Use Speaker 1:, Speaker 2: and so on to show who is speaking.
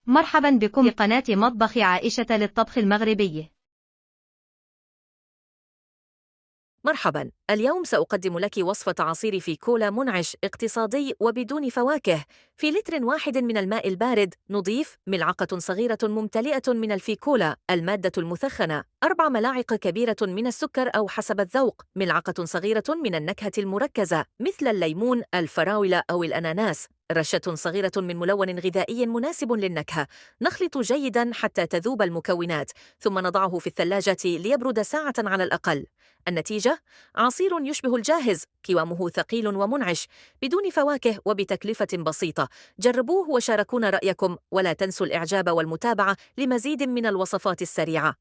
Speaker 1: مرحبا بكم في قناة مطبخ عائشة للطبخ المغربي.
Speaker 2: مرحبا، اليوم سأقدم لك وصفة عصير فيكولا منعش اقتصادي وبدون فواكه. في لتر واحد من الماء البارد نضيف ملعقة صغيرة ممتلئة من الفيكولا المادة المثخنة، 4 ملاعق كبيرة من السكر أو حسب الذوق، ملعقة صغيرة من النكهة المركزة مثل الليمون، الفراولة أو الأناناس، رشة صغيرة من ملون غذائي مناسب للنكهة. نخلط جيدا حتى تذوب المكونات، ثم نضعه في الثلاجة ليبرد ساعة على الأقل. النتيجة: عصير يشبه الجاهز، قوامه ثقيل ومنعش بدون فواكه وبتكلفة بسيطة. جربوه وشاركونا رأيكم، ولا تنسوا الإعجاب والمتابعة لمزيد من الوصفات السريعة.